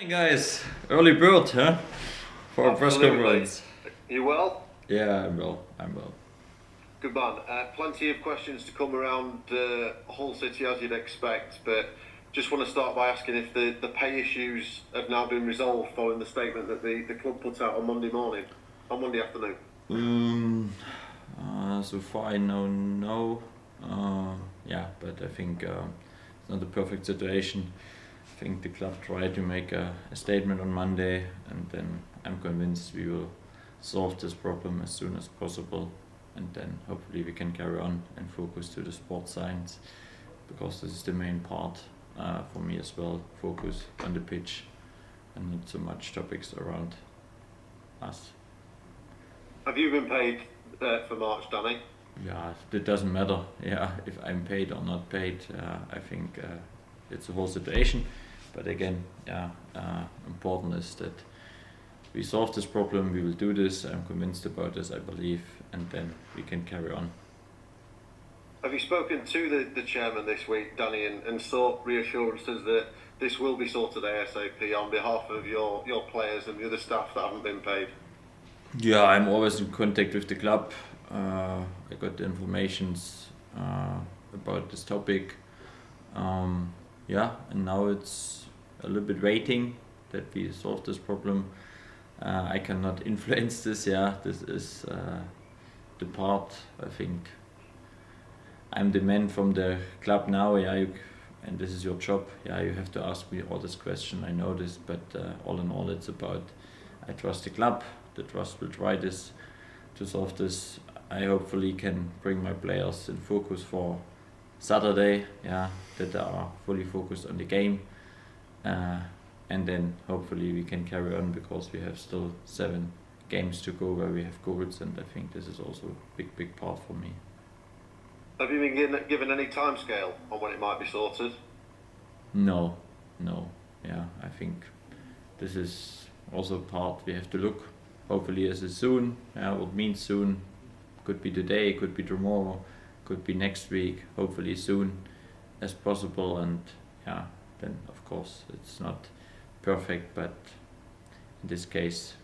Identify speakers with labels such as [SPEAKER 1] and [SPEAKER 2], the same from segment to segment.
[SPEAKER 1] Hey guys, early bird, huh? For a press
[SPEAKER 2] Absolutely.
[SPEAKER 1] conference.
[SPEAKER 2] You well?
[SPEAKER 1] Yeah, I'm well. I'm well.
[SPEAKER 2] Good man. Plenty of questions to come around Hull City as you'd expect, but just want to start by asking if the pay issues have now been resolved following the statement that the club put out on Monday afternoon.
[SPEAKER 1] So far I know no. Yeah, but I think it's not a perfect situation. I think the club tried to make a statement on Monday, and then I'm convinced we will solve this problem as soon as possible, and then hopefully we can carry on and focus to the sports science, because this is the main part for me as well. Focus on the pitch and not so much topics around us.
[SPEAKER 2] Have you been paid for March, Danny?
[SPEAKER 1] Yeah, it doesn't matter. Yeah, if I'm paid or not paid, I think it's a whole situation. But again, important is that we solve this problem. We will do this. I'm convinced about this. I believe, and then we can carry on.
[SPEAKER 2] Have you spoken to the chairman this week, Danny, and sought reassurances that this will be sorted ASAP on behalf of your players and the other staff that haven't been paid?
[SPEAKER 1] Yeah, I'm always in contact with the club. I got the informations about this topic. And now it's a little bit waiting that we solve this problem. I cannot influence this. Yeah, this is the part. I think I'm the man from the club now. Yeah, and this is your job. Yeah, you have to ask me all this question. I know this, but all in all, it's about I trust the club. The trust will try this to solve this. I hopefully can bring my players in focus for Saturday. Yeah, that they are fully focused on the game. And then hopefully we can carry on, because we have still 7 games to go where we have goals, and I think this is also a big part for me.
[SPEAKER 2] Have you been given any timescale on when it might be sorted?
[SPEAKER 1] No. Yeah, I think this is also part we have to look. Hopefully as is soon. What means soon? Could be today, could be tomorrow, could be next week. Hopefully soon as possible, and yeah, then of course it's not perfect, but in this case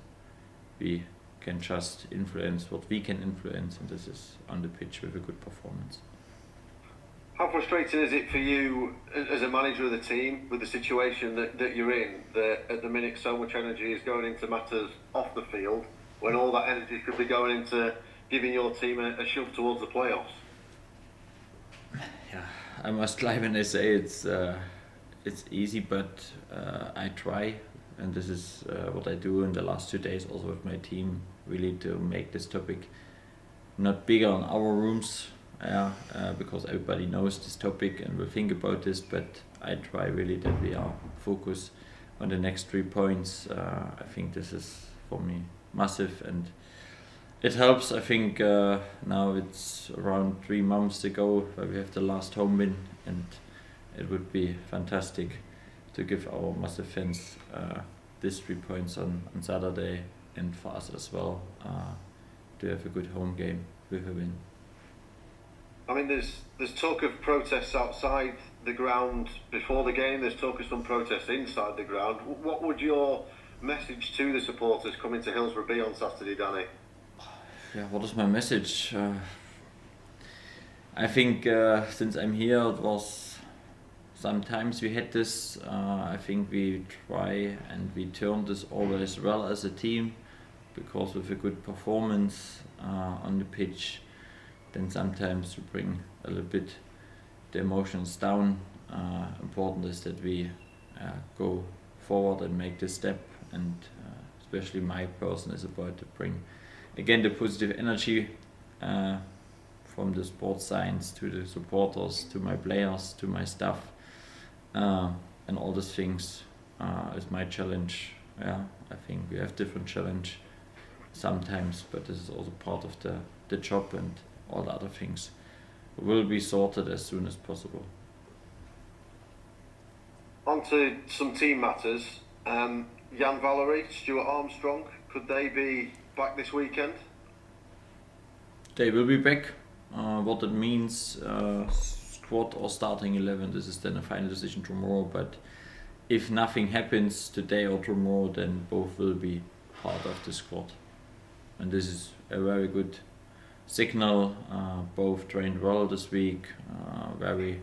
[SPEAKER 1] we can just influence what we can influence, and this is on the pitch with a good performance.
[SPEAKER 2] How frustrating is it for you as a manager of the team with the situation that you're in, that at the minute so much energy is going into matters off the field, when all that energy could be going into giving your team a shove towards the playoffs?
[SPEAKER 1] Yeah, I must lie when I say it's easy, but I try, and this is what I do in the last 2 days also with my team, really to make this topic not bigger in our rooms, because everybody knows this topic and will think about this, but I try really that we are focused on the next 3 points. I think this is for me massive, and it helps. I think now it's around 3 months ago where we have the last home win, and it would be fantastic to give our massive fans these 3 points on Saturday, and for us as well to have a good home game with a win.
[SPEAKER 2] I mean, there's talk of protests outside the ground before the game. There's talk of some protests inside the ground. What would your message to the supporters coming to Hillsborough be on Saturday, Danny?
[SPEAKER 1] Yeah, what is my message? I think since I'm here, it was sometimes we had this. I think we try and we turn this always well as a team, because with a good performance on the pitch, then sometimes we bring a little bit the emotions down. Important is that we go forward and make this step, and especially my person is about to bring again the positive energy from the sports science to the supporters, to my players, to my staff, and all these things is my challenge. I think we have different challenge sometimes, but this is also part of the job, and all the other things will be sorted as soon as possible.
[SPEAKER 2] On to some team matters. Jan Valery, Stuart Armstrong, could they be back this weekend?
[SPEAKER 1] They will be back. What it means, squad or starting 11, this is then a final decision tomorrow, but if nothing happens today or tomorrow, then both will be part of the squad. And this is a very good signal. Both trained well this week, very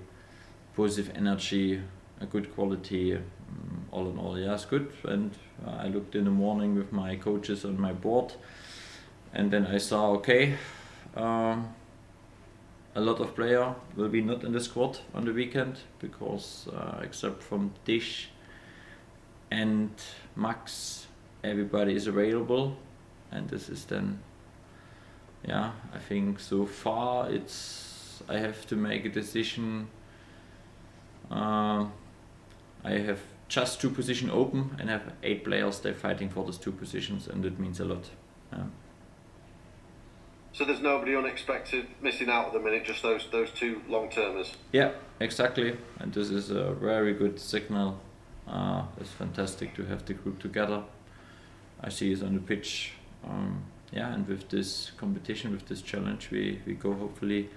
[SPEAKER 1] positive energy, a good quality. All in all, yeah, it's good. And I looked in the morning with my coaches on my board, and then I saw, okay, a lot of player will be not in the squad on the weekend, because except from Dish and Max, everybody is available. And this is then, yeah, I think so far I have to make a decision. I have just 2 positions open and have 8 players. They're fighting for those 2 positions, and it means a lot.
[SPEAKER 2] So there's nobody unexpected missing out at the minute, just those 2 long-termers?
[SPEAKER 1] Yeah, exactly. And this is a very good signal. It's fantastic to have the group together. I see it on the pitch. And with this competition, with this challenge, we go hopefully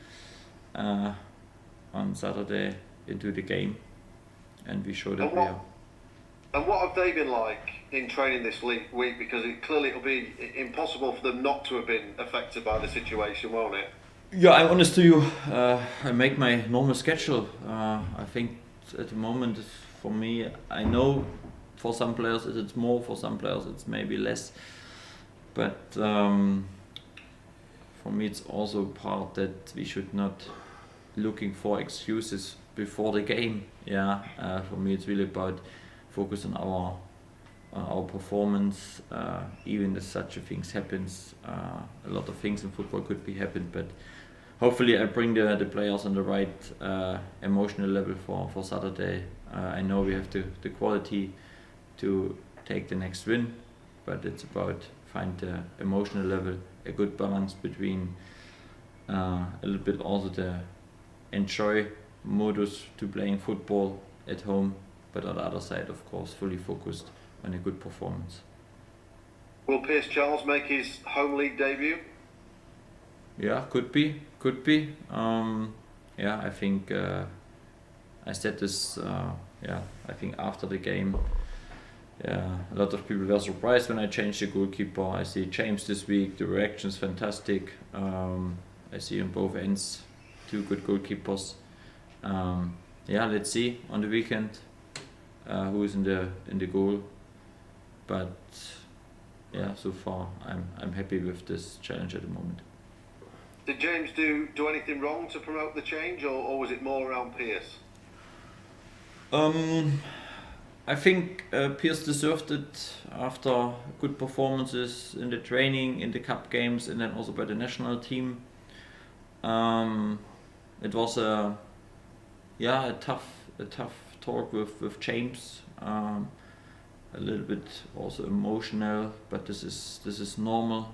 [SPEAKER 1] on Saturday into the game, and we show that we are.
[SPEAKER 2] And what have they been like in training this week? Because it'll be impossible for them not to have been affected by the situation, won't it?
[SPEAKER 1] Yeah, I'm honest to you. I make my normal schedule. I think at the moment, for me, I know for some players it's more, for some players it's maybe less. But for me, it's also part that we should not looking for excuses before the game. Yeah, for me, it's really about focus on our performance. Even if such a things happens, a lot of things in football could be happened, but hopefully I bring the players on the right emotional level for Saturday. I know we have the quality to take the next win, but it's about find the emotional level, a good balance between a little bit also the enjoy modus to playing football at home, but on the other side, of course, fully focused on a good performance.
[SPEAKER 2] Will Pierce Charles make his home league debut?
[SPEAKER 1] Yeah, could be. I think I said this. I think after the game, a lot of people were surprised when I changed the goalkeeper. I see James this week. The reaction is fantastic. I see on both ends 2 good goalkeepers. Let's see on the weekend who is in the goal. But so far I'm happy with this challenge at the moment.
[SPEAKER 2] Did James do anything wrong to promote the change, or was it more around Pierce?
[SPEAKER 1] I think Pierce deserved it after good performances in the training, in the cup games, and then also by the national team. It was a tough talk with James. A little bit also emotional, but this is normal.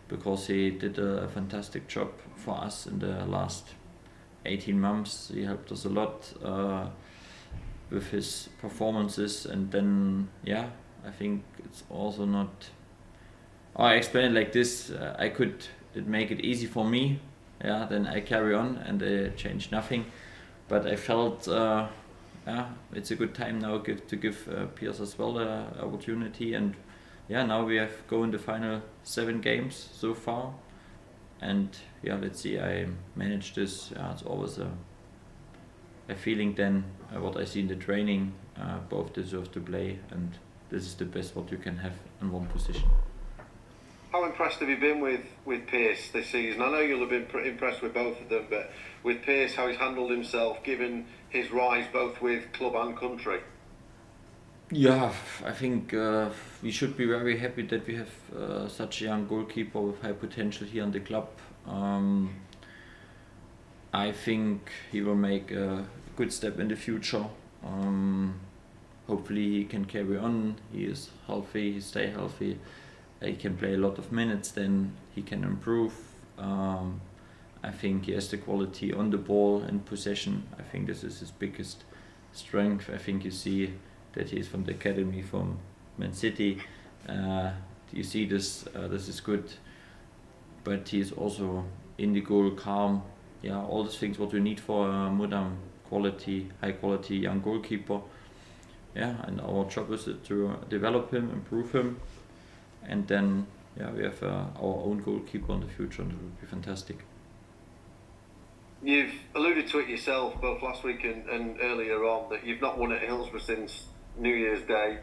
[SPEAKER 1] Because he did a fantastic job for us in the last 18 months. He helped us a lot with his performances, and then I think it's also not. I explain it like this: I could make it easy for me, then I carry on and I change nothing. But I felt it's a good time now to give Pierce as well an opportunity, and now we have go in the final 7 games so far, and let's see. I managed this. It's always a feeling then what I see in the training. Both deserve to play, and this is the best what you can have in one position.
[SPEAKER 2] How impressed have you been with Pierce this season? I know you'll have been pretty impressed with both of them, but with Pierce, how he's handled himself, given his rise both with club and country?
[SPEAKER 1] Yeah, I think we should be very happy that we have such a young goalkeeper with high potential here in the club. I think he will make a good step in the future. Hopefully he can carry on. He is healthy, he stay healthy. He can play a lot of minutes, then he can improve. I think he has the quality on the ball and possession. I think this is his biggest strength. I think you see that he is from the academy from Man City. You see this is good, but he is also in the goal, calm. All these things what we need for a modern quality, high quality young goalkeeper. and our job is to develop him, improve him, and then we have our own goalkeeper in the future, and it would be fantastic.
[SPEAKER 2] You've alluded to it yourself, both last week and earlier on, that you've not won at Hillsborough since New Year's Day.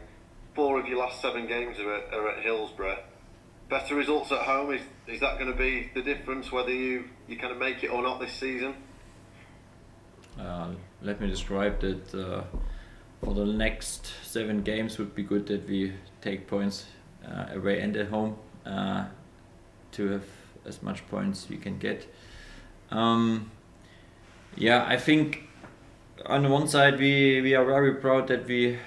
[SPEAKER 2] 4 of your last 7 games are at Hillsborough. Better results at home, is that going to be the difference, whether you kind of make it or not this season?
[SPEAKER 1] Let me describe that for the next 7 games would be good that we take points away and at home to have as much points we can get. I think on the one side we are very proud that we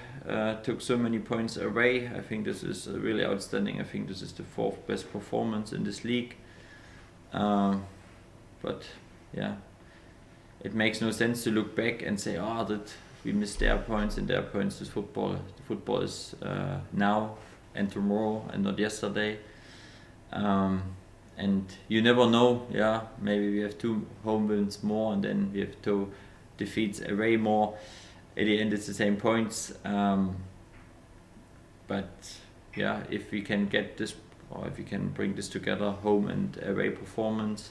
[SPEAKER 1] took so many points away. I think this is really outstanding. I think this is the 4th best performance in this league. But it makes no sense to look back and say, that we missed their points and their points. The football is now and tomorrow and not yesterday. And you never know, maybe we have 2 home wins more and then we have 2 defeats away more. At the end it's the same points. But if we can get this, or if we can bring this together, home and away performance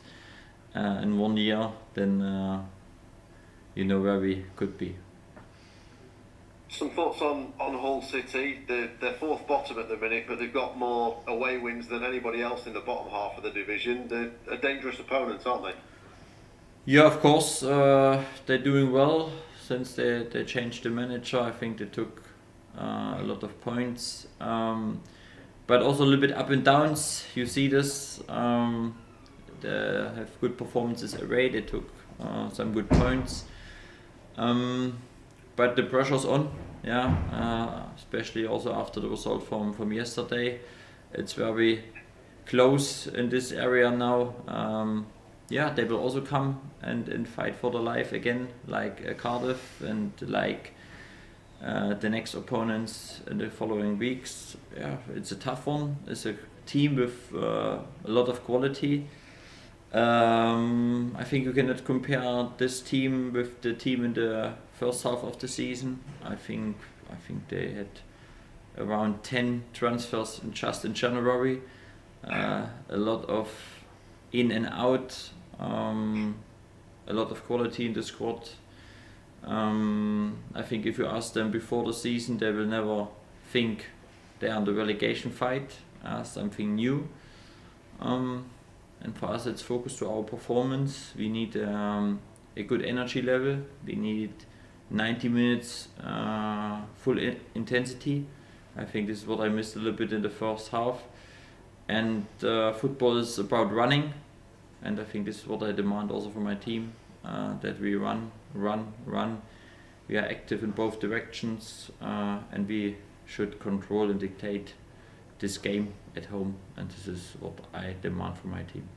[SPEAKER 1] in 1 year, then where we could be.
[SPEAKER 2] Some thoughts on Hull City. They're 4th bottom at the minute, but they've got more away wins than anybody else in the bottom half of the division. They're a dangerous opponent, aren't they?
[SPEAKER 1] Yeah, of course. They're doing well since they changed the manager. I think they took a lot of points, but also a little bit up and downs. You see this. They have good performances away. They took some good points. But the pressure's on, especially also after the result from yesterday. It's very close in this area now. They will also come and fight for their life again, like Cardiff and like the next opponents in the following weeks. It's a tough one. It's a team with a lot of quality. I think you cannot compare this team with the team in the first half of the season. I think they had around 10 transfers just in January. A lot of in and out, a lot of quality in the squad. I think if you ask them before the season, they will never think they're on the relegation fight, something new. And for us, it's focused to our performance. We need a good energy level. We need 90 minutes full intensity. I think this is what I missed a little bit in the first half. And football is about running. And I think this is what I demand also from my team, that we run. We are active in both directions, and we should control and dictate this game at home, and this is what I demand from my team.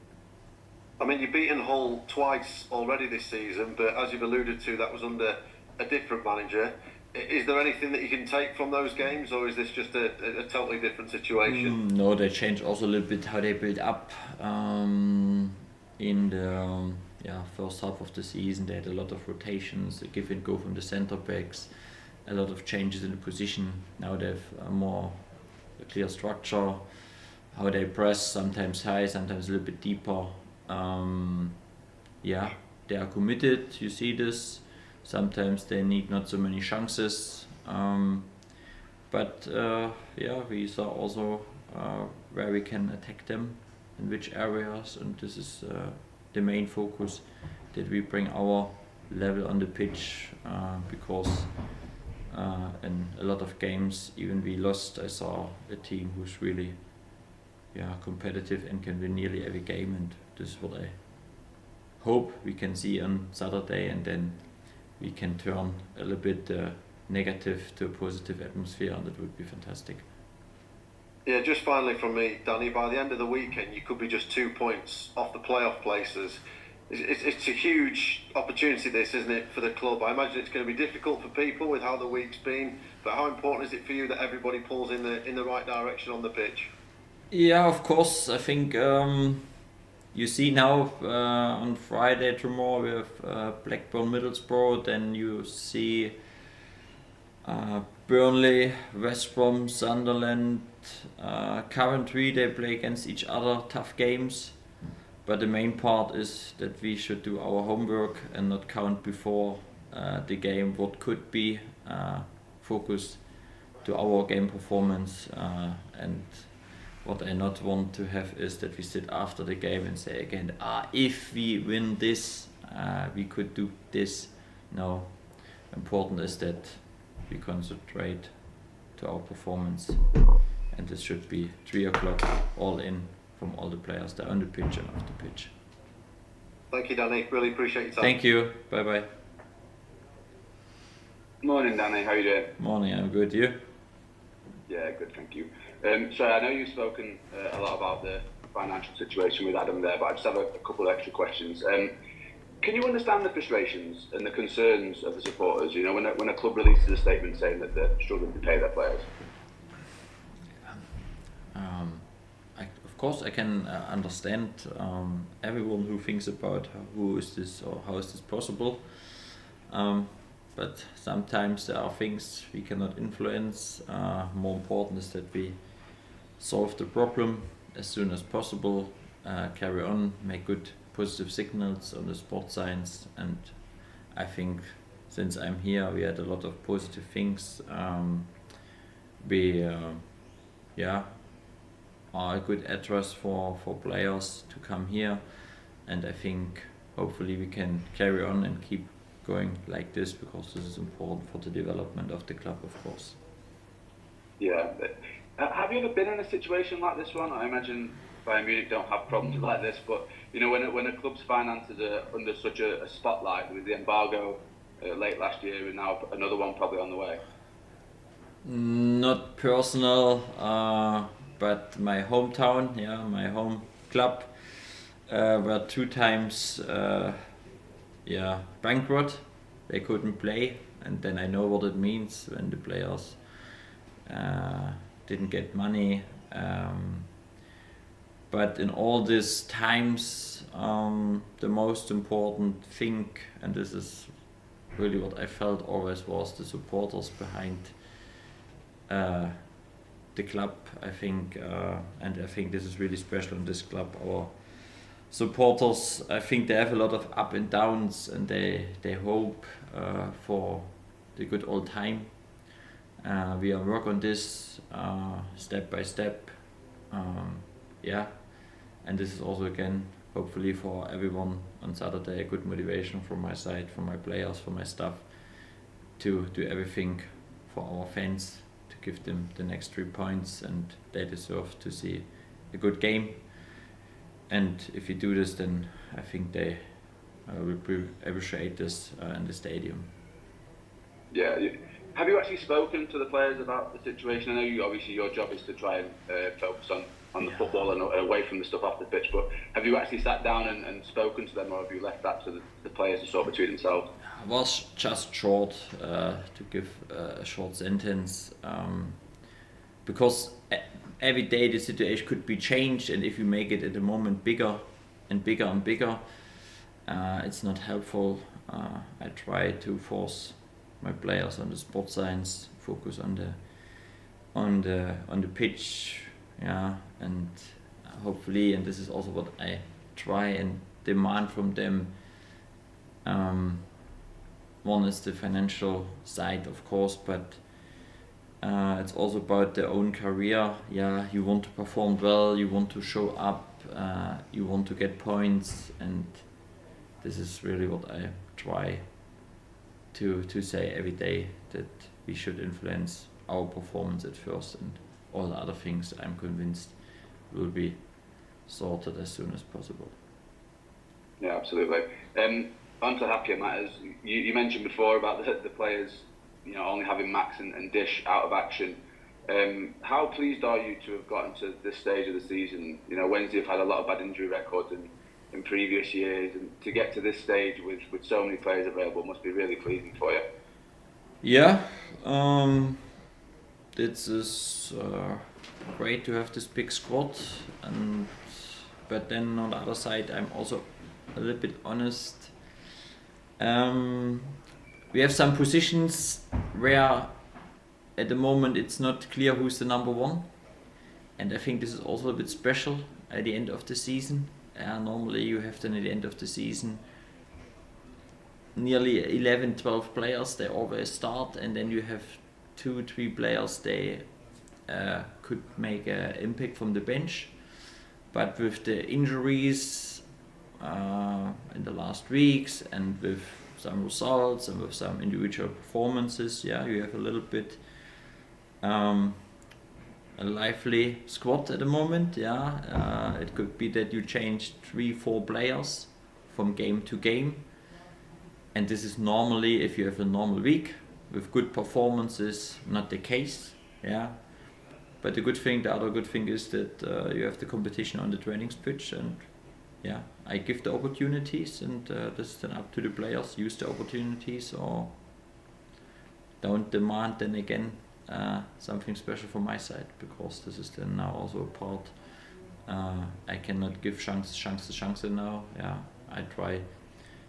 [SPEAKER 2] I mean, you've beaten Hull twice already this season, but as you've alluded to, that was under a different manager. Is there anything that you can take from those games, or is this just a totally different situation?
[SPEAKER 1] No, they changed also a little bit how they build up in the first half of the season. They had a lot of rotations, a give and go from the centre backs, a lot of changes in the position. Now they have a clear structure, how they press, sometimes high, sometimes a little bit deeper. They are committed, you see this. Sometimes they need not so many chances. But we saw also where we can attack them, in which areas, and this is the main focus, that we bring our level on the pitch, because in a lot of games, even we lost, I saw a team who's really competitive and can win nearly every game, and this is what I hope we can see on Saturday, and then we can turn a little bit negative to a positive atmosphere, and that would be fantastic.
[SPEAKER 2] Yeah, just finally from me, Danny, by the end of the weekend you could be just 2 points off the playoff places. It's a huge opportunity, this, isn't it, for the club? I imagine it's going to be difficult for people with how the week's been, but how important is it for you that everybody pulls in the right direction on the pitch?
[SPEAKER 1] Yeah, of course. I think you see now on Friday tomorrow we have Blackburn Middlesbrough, then you see Burnley, West Brom, Sunderland, Coventry, they play against each other, tough games. But the main part is that we should do our homework and not count before the game what could be, focus to our game performance. And what I not want to have is that we sit after the game and say again, if we win this, we could do this. No, important is that we concentrate to our performance, and this should be 3 o'clock all in from all the players that are on the pitch and off the pitch.
[SPEAKER 2] Thank you, Danny. Really appreciate your time.
[SPEAKER 1] Thank you. Bye bye.
[SPEAKER 3] Morning, Danny. How are you doing?
[SPEAKER 1] Morning. I'm good. You?
[SPEAKER 3] Yeah, good. Thank you. So I know you've spoken a lot about the financial situation with Adam there, but I just have a couple of extra questions. Can you understand the frustrations and the concerns of the supporters? You know, when a club releases a statement saying that they're struggling to pay their players.
[SPEAKER 1] Of course, I can understand everyone who thinks about who is this or how is this possible. But sometimes there are things we cannot influence. More important is that we solve the problem as soon as possible, carry on, make good positive signals on the sport science, and I think since I'm here we had a lot of positive things. We are a good address for players to come here, and I think hopefully we can carry on and keep going like this, because this is important for the development of the club, of course.
[SPEAKER 3] Yeah. Have you ever been in a situation like this one? I imagine Bayern Munich don't have problems like this, but you know, when a club's finances are under such a spotlight with the embargo late last year and now another one probably on the way.
[SPEAKER 1] Not personal, but my hometown, my home club, were 2 times bankrupt. They couldn't play, and then I know what it means when the players didn't get money. But in all these times, the most important thing, and this is really what I felt always, was the supporters behind the club. I think, and I think this is really special in this club. Our supporters, I think they have a lot of up and downs, and they hope for the good old time. We are work on this step by step. And this is also again hopefully for everyone on Saturday a good motivation from my side, from my players, from my staff, to do everything for our fans, to give them the next 3 points, and they deserve to see a good game. And if we do this, then I think they will appreciate this in the stadium.
[SPEAKER 3] Yeah. Have you actually spoken to the players about the situation? I know obviously your job is to try and focus on the football and away from the stuff off the pitch, but have you actually sat down and spoken to them, or have you left that to the players to sort between themselves?
[SPEAKER 1] It was just short, to give a short sentence, because every day the situation could be changed, and if you make it at the moment bigger and bigger and bigger, it's not helpful. I try to force my players on the sport science, focus on the pitch, and hopefully, and this is also what I try and demand from them. One is the financial side, of course, but it's also about their own career. You want to perform well, you want to show up, you want to get points, and this is really what I try to say every day, that we should influence our performance at first, and all the other things I'm convinced will be sorted as soon as possible.
[SPEAKER 3] Yeah, absolutely. On to happier matters. You mentioned before about the players, only having Max and Dish out of action. How pleased are you to have gotten to this stage of the season? Wednesday have had a lot of bad injury records in previous years, and to get to this stage with so many players available must be really pleasing for you.
[SPEAKER 1] Yeah, this is great to have this big squad, but then on the other side I'm also a little bit honest. We have some positions where at the moment it's not clear who's the number one, and I think this is also a bit special at the end of the season. Normally you have then at the end of the season nearly 11-12 players, they always start, and then you have 2-3 players they could make an impact from the bench. But with the injuries in the last weeks, and with some results and with some individual performances, you have a little bit a lively squad at the moment. It could be that you change 3-4 players from game to game, and this is normally, if you have a normal week with good performances, not the case. But the other good thing is that you have the competition on the training pitch, and I give the opportunities, and this is then up to the players, use the opportunities or don't demand then again something special from my side, because this is then now also a part. I cannot give chance now. I try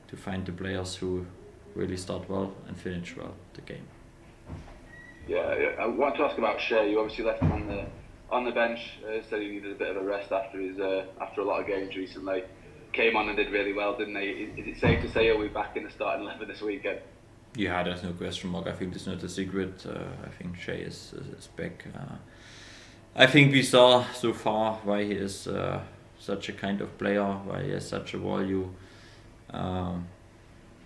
[SPEAKER 1] to find the players who really start well and finish well the game.
[SPEAKER 3] I want to ask about Shea. You obviously left him on the bench. Said he needed a bit of a rest after a lot of games recently. Came on and did really well, didn't he? Is it safe to say he'll be back in the starting 11 this weekend?
[SPEAKER 1] Yeah, there's no question mark. I think it's not a secret. I think Shea is back. I think we saw so far why he is such a kind of player, why he has such a value.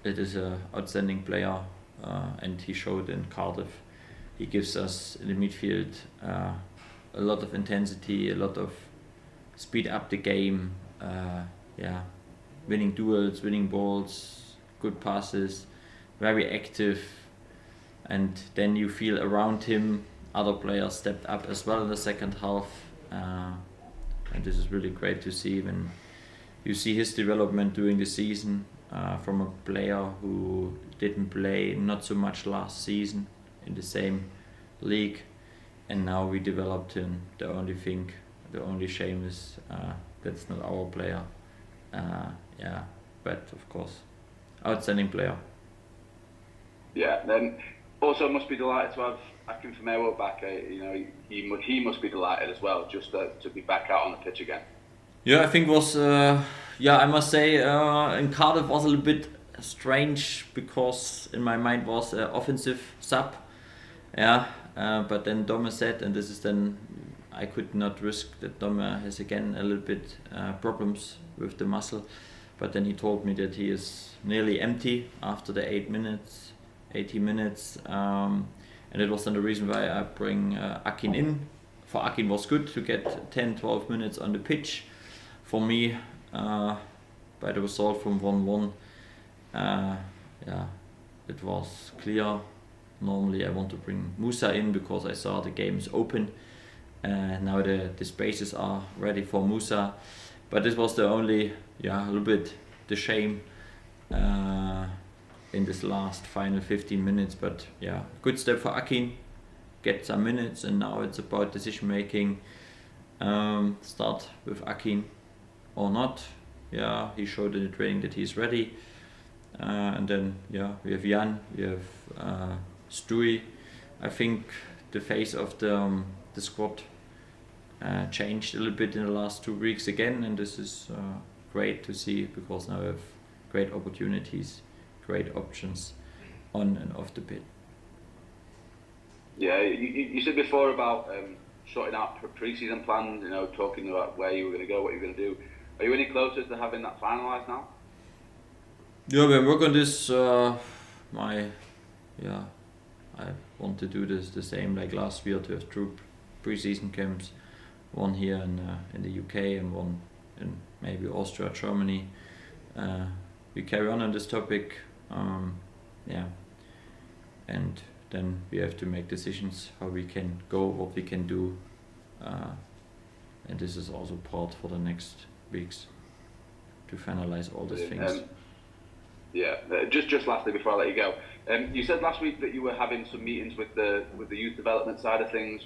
[SPEAKER 1] It is an outstanding player, and he showed in Cardiff. He gives us in the midfield a lot of intensity, a lot of speed up the game. Winning duels, winning balls, good passes, very active. And then you feel around him other players stepped up as well in the second half. And this is really great to see when you see his development during the season, from a player who didn't play not so much last season in the same league, and now we developed him. The only shame is that's not our player. But of course, outstanding player.
[SPEAKER 3] Then also must be delighted to have Akin Famewo back. He must be delighted as well, just to be back out on the pitch again.
[SPEAKER 1] I think was I must say in Cardiff was a little bit strange, because in my mind was offensive sub. But then Dome said, and this is then I could not risk that Dome has again a little bit problems with the muscle. But then he told me that he is nearly empty after the 80 minutes, and it was then the reason why I bring Akin in. For Akin was good to get 10-12 minutes on the pitch. For me, by the result from 1-1, it was clear. Normally I want to bring Musa in because I saw the game is open. Now the spaces are ready for Musa. But this was the only, a little bit the shame in this last final 15 minutes. But good step for Akin, get some minutes, and now it's about decision making. Start with Akin or not. He showed in the training that he's ready. And then we have Jan, we have Stewie. I think the face of the squad changed a little bit in the last 2 weeks again, and this is great to see, because now we have great opportunities, great options on and off the pitch.
[SPEAKER 3] You said before about sorting out pre-season plans, talking about where you were going to go, what you were going to do. Are you any closer to having that finalised now?
[SPEAKER 1] We're working on this. I want to do this the same like last year, to have 2 pre-season camps, one here in the UK and one in maybe Austria, Germany. We carry on this topic, and then we have to make decisions how we can go, what we can do, and this is also part for the next weeks to finalize all these things.
[SPEAKER 3] Just lastly before I let you go, you said last week that you were having some meetings with the youth development side of things,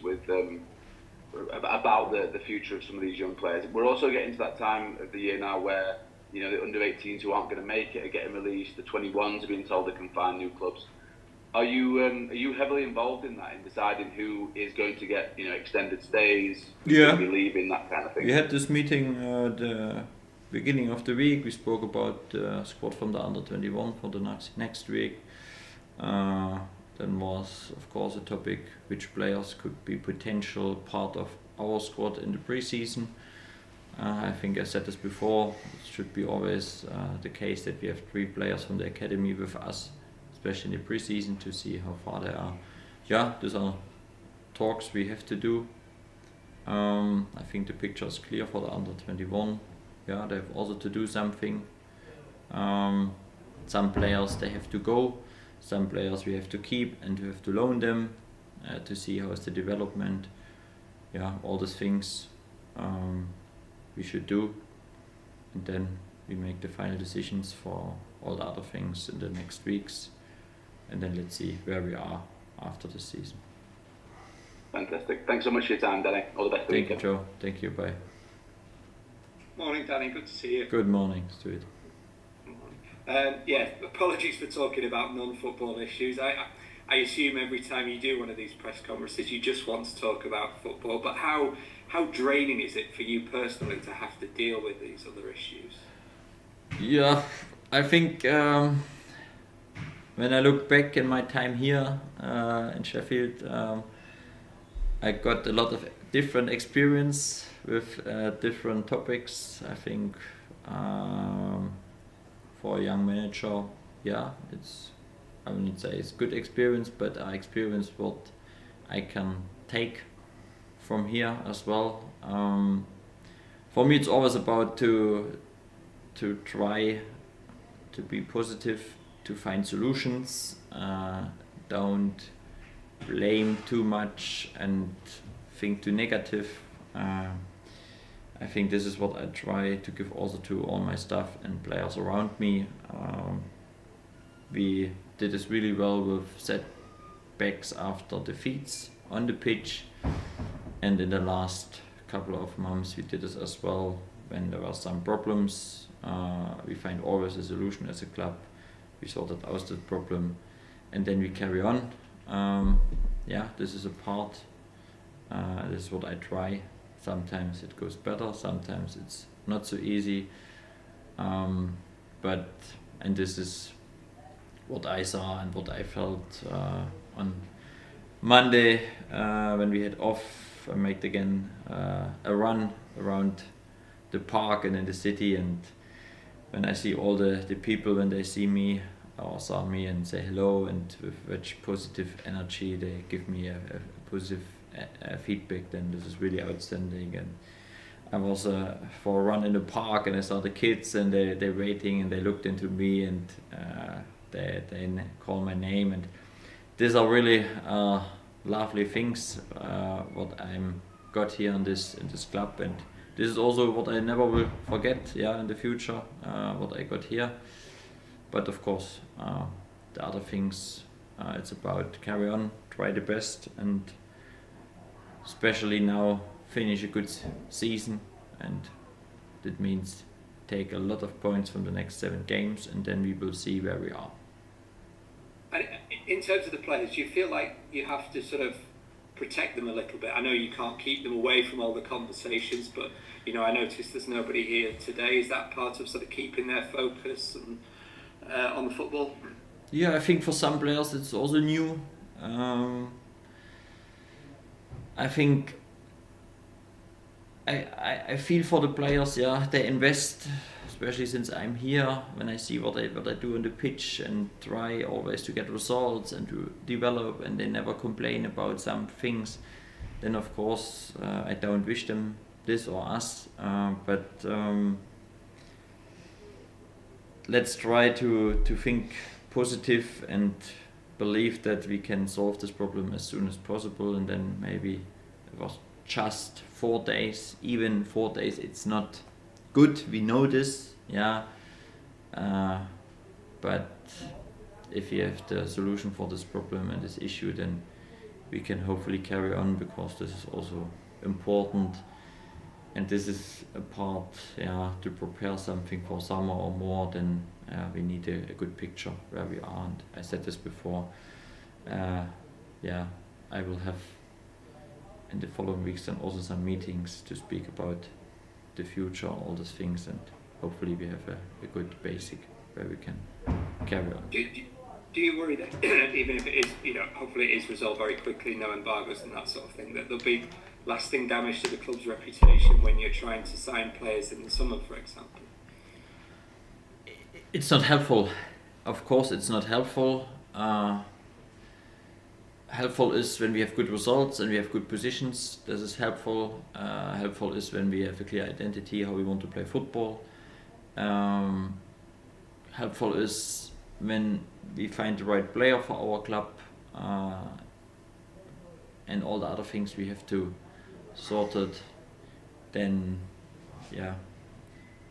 [SPEAKER 3] about the future of some of these young players. We're also getting to that time of the year now where the under-18s who aren't going to make it are getting released. The 21s are being told they can find new clubs. Are you heavily involved in that, in deciding who is going to get extended stays, who's going to be leaving, that kind of thing?
[SPEAKER 1] We had this meeting the beginning of the week. We spoke about the squad from the under 21 for the next week. Then was of course a topic which players could be potential part of our squad in the preseason. I think I said this before. It should be always the case that we have 3 players from the academy with us, especially in the preseason, to see how far they are. Yeah, these are talks we have to do. I think the picture is clear for the under 21. Yeah, they have also to do something. Some players they have to go. Some players we have to keep and we have to loan them to see how is the development. Yeah, all these things we should do, and then we make the final decisions for all the other things in the next weeks, and then let's see where we are after the season.
[SPEAKER 3] Fantastic. Thanks so much for your time, Danny. All the best.
[SPEAKER 1] Thank you, Joe. Thank you. Bye.
[SPEAKER 4] Morning, Danny. Good to see you.
[SPEAKER 1] Good morning, Stuart.
[SPEAKER 4] Yeah, apologies for talking about non-football issues. I assume every time you do one of these press conferences, you just want to talk about football. But how draining is it for you personally to have to deal with these other issues?
[SPEAKER 1] Yeah, I think when I look back in my time here in Sheffield, I got a lot of different experience with different topics. I think for a young manager, yeah, I wouldn't say it's good experience, but I experienced what I can take from here as well. For me, it's always about to try to be positive, to find solutions. Don't blame too much and think too negative. I think this is what I try to give also to all my staff and players around me. We did this really well with setbacks after defeats on the pitch, and in the last couple of months we did this as well when there were some problems. We find always a solution as a club. We sorted out the problem and then we carry on. Yeah, this is a part. This is what I try. Sometimes it goes better, sometimes it's not so easy. And this is what I saw and what I felt on Monday when we had off. I made again a run around the park and in the city, and when I see all the people, when they see me or saw me and say hello, and with such positive energy they give me a positive feedback, then this is really outstanding. And I was for a run in the park and I saw the kids and they're waiting and they looked into me and they call my name, and these are really lovely things what I'm got here in this club, and this is also what I never will forget in the future, what I got here. But of course the other things, it's about carry on, try the best, and especially now finish a good season, and that means take a lot of points from the next 7 games, and then we will see where we are.
[SPEAKER 4] And in terms of the players, do you feel like you have to sort of protect them a little bit? I know you can't keep them away from all the conversations, but I noticed there's nobody here today. Is that part of sort of keeping their focus and on the football?
[SPEAKER 1] Yeah, I think for some players it's also new. I think I feel for the players, they invest, especially since I'm here, when I see what I do on the pitch and try always to get results and to develop, and they never complain about some things, then of course I don't wish them this or us, but let's try to think positive and believe that we can solve this problem as soon as possible. And then maybe it was just 4 days, even 4 days, it's not good, we know this, but if you have the solution for this problem and this issue, then we can hopefully carry on, because this is also important, and this is a part to prepare something for summer or more. Then we need a good picture where we are, and I said this before, yeah, I will have in the following weeks then also some meetings to speak about the future, all these things, and hopefully we have a good basic where we can carry on.
[SPEAKER 4] Do you worry that even if it is, hopefully it is resolved very quickly, no embargoes and that sort of thing, that there'll be lasting damage to the club's reputation when you're trying to sign players in the summer, for example?
[SPEAKER 1] It's not helpful. Of course, it's not helpful. Helpful is when we have good results and we have good positions. This is helpful. Helpful is when we have a clear identity how we want to play football. Helpful is when we find the right player for our club, and all the other things we have to sort it. Then, yeah,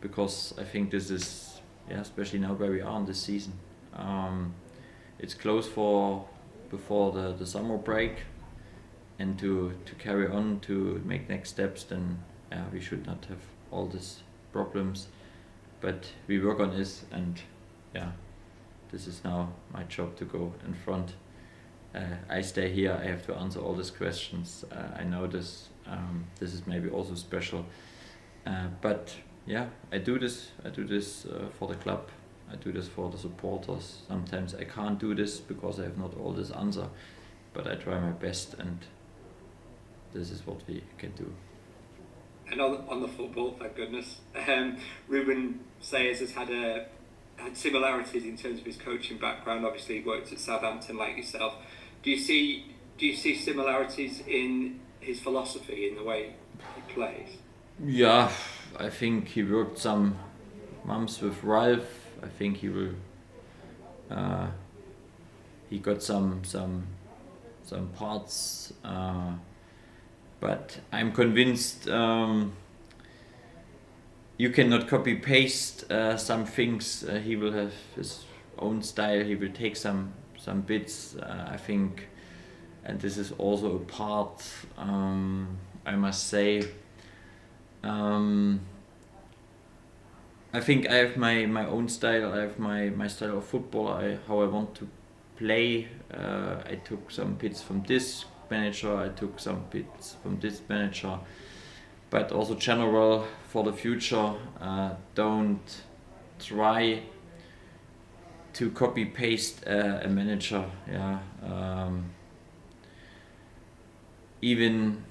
[SPEAKER 1] because I think this is, especially now where we are in this season. It's close for before the summer break, and to carry on to make next steps, then we should not have all these problems. But we work on this, and this is now my job to go in front. I stay here, I have to answer all these questions. I know this. This is maybe also special. But I do this for the club. I do this for the supporters. Sometimes I can't do this because I have not all this answer, but I try my best, and this is what we can do.
[SPEAKER 4] And on the football, thank goodness, Ruben Sayers has had similarities in terms of his coaching background. Obviously, he worked at Southampton like yourself. Do you see similarities in his philosophy, in the way he plays?
[SPEAKER 1] Yeah, I think he worked some months with Röhl. I think he will. He got some parts, but I'm convinced you cannot copy paste some things. He will have his own style. He will take some bits. I think, and this is also a part. I must say. I think I have my own style. I have my style of football. How I want to play. I took some bits from this manager. I took some bits from this manager. But also general for the future. Don't try to copy paste a manager. Even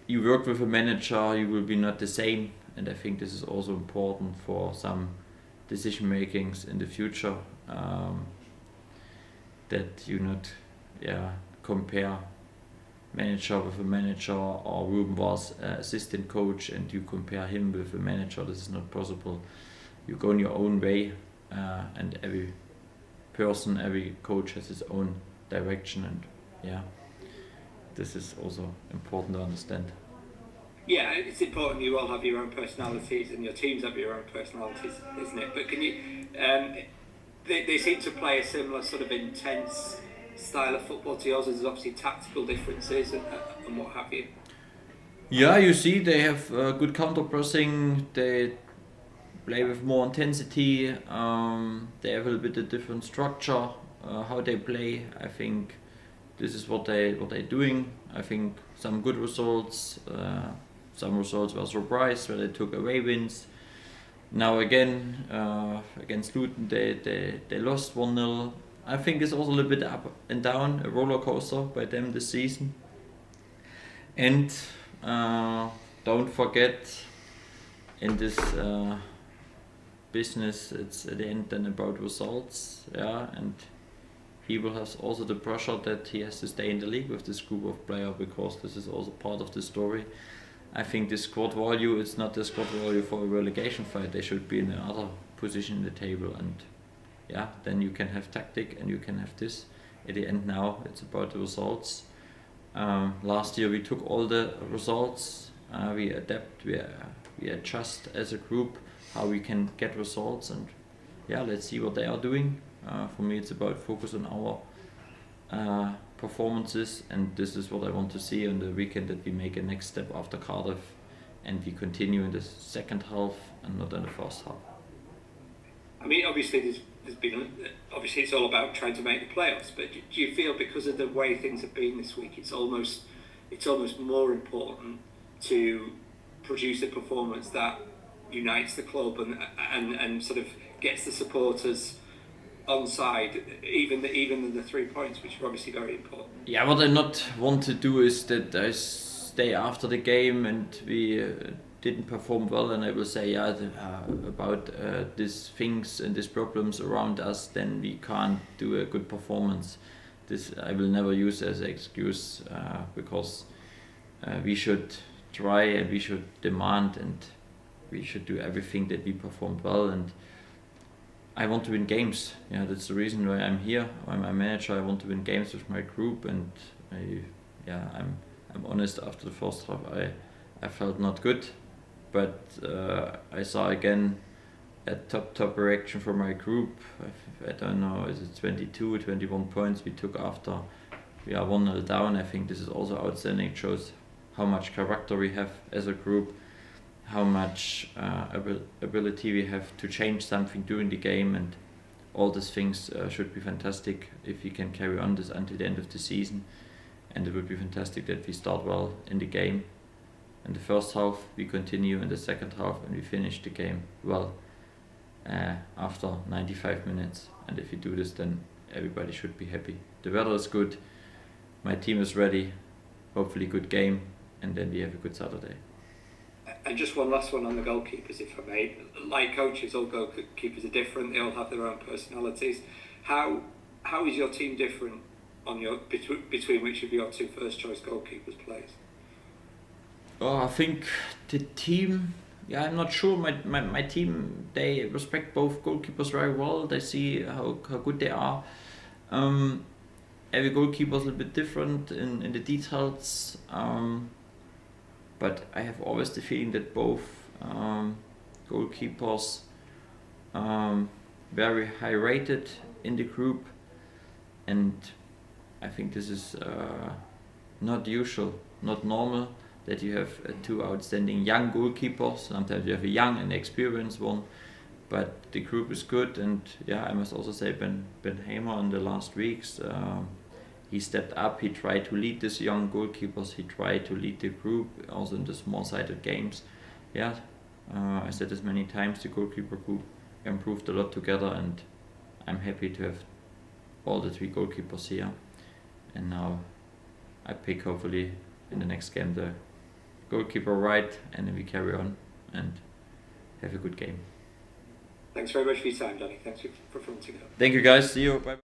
[SPEAKER 1] you work with a manager, you will be not the same. And I think this is also important for some decision makings in the future, that you not compare manager with a manager, or Ruben was assistant coach and you compare him with a manager. This is not possible. You go in your own way, and every person, every coach has his own direction, and this is also important to understand.
[SPEAKER 4] Yeah, it's important you all have your own personalities and your teams have your own personalities, isn't it? But can you, they seem to play a similar sort of intense style of football to yours. There's obviously tactical differences and what have you.
[SPEAKER 1] Yeah, you see they have good counter pressing, they play with more intensity, they have a little bit of different structure, how they play. I think this is what they're doing. I think some good results. Some results were surprised where they took away wins. Now again, against Luton, they lost 1-0. I think it's also a little bit up and down, a roller coaster by them this season. And don't forget, in this business, it's at the end then about results. And he will have also the pressure that he has to stay in the league with this group of players, because this is also part of the story. I think the squad value is not the squad value for a relegation fight. They should be in another position in the table, and then you can have tactic and you can have this. At the end now, it's about the results. Last year we took all the results. We adapt, we adjust as a group how we can get results, and let's see what they are doing. For me, it's about focus on our performances, and this is what I want to see on the weekend, that we make a next step after Cardiff and we continue in the second half and not in the first half.
[SPEAKER 4] I mean, obviously there's there's been obviously it's all about trying to make the playoffs. But do you feel because of the way things have been this week, it's almost more important to produce a performance that unites the club and sort of gets the supporters on side, even the 3 points, which are obviously very important.
[SPEAKER 1] Yeah, what I not want to do is that I stay after the game and we didn't perform well, and I will say about these things and these problems around us, then we can't do a good performance. This I will never use as an excuse because we should try and we should demand and we should do everything that we performed well, and I want to win games. Yeah, that's the reason why I'm here. I'm a manager. I want to win games with my group, and I'm honest. After the first half, I felt not good, but I saw again a top reaction from my group. I don't know, is it 22, 21 points we took after we are 1-0 down. I think this is also outstanding. It shows how much character we have as a group, how much ability we have to change something during the game, and all these things should be fantastic if we can carry on this until the end of the season. And it would be fantastic that we start well in the game. In the first half, we continue in the second half, and we finish the game well after 95 minutes. And if we do this, then everybody should be happy. The weather is good, my team is ready, hopefully good game, and then we have a good Saturday.
[SPEAKER 4] And just one last one on the goalkeepers, if I may. Like coaches, all goalkeepers are different. They all have their own personalities. How is your team different on between which of your two first choice goalkeepers plays?
[SPEAKER 1] Oh, I think the team. Yeah, I'm not sure. My team, they respect both goalkeepers very well. They see how good they are. Every goalkeeper is a little bit different in the details. But I have always the feeling that both goalkeepers very high rated in the group, and I think this is not usual, not normal that you have two outstanding young goalkeepers. Sometimes you have a young and experienced one, but the group is good. And yeah, I must also say Ben Hamer in the last weeks, he stepped up, he tried to lead these young goalkeepers, he tried to lead the group, also in the small-sided games. Yeah, I said this many times, the goalkeeper group improved a lot together, and I'm happy to have all the three goalkeepers here. And now I pick, hopefully, in the next game the goalkeeper right, and then we carry on and have a good game.
[SPEAKER 4] Thanks very much for your time, Danny. Thanks for fronting up.
[SPEAKER 1] Thank you guys, see you, bye.